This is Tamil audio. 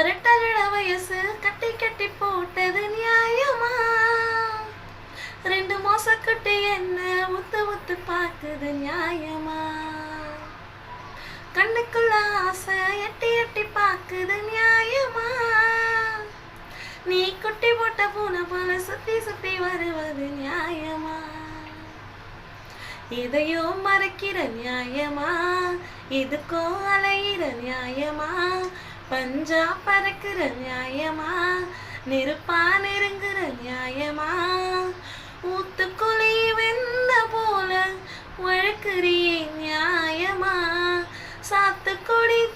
ரெட்டஜட வயசு கட்டி கட்டி போட்டது நியாயமா? ரெண்டு மோசக்குட்டி என்ன உத்து உத்து பார்க்குது நியாயமா? கண்ணுக்குள்ள ஆசை எட்டி எட்டி பார்க்குது நியாயமா? நீ குட்டி போட்ட பூனை போல சுத்தி சுத்தி வருவது நியாயமா? இதையோ மறைக்கிற நியாயமா? இதுக்கோ அலையிற நியாயமா? பஞ்சா பறக்கிற நியாயமா? நெருப்பா நெருங்குற நியாயமா? ஊத்துக்குழி வெந்த போல வழக்குறியே நியாயமா? சாத்துக்குடி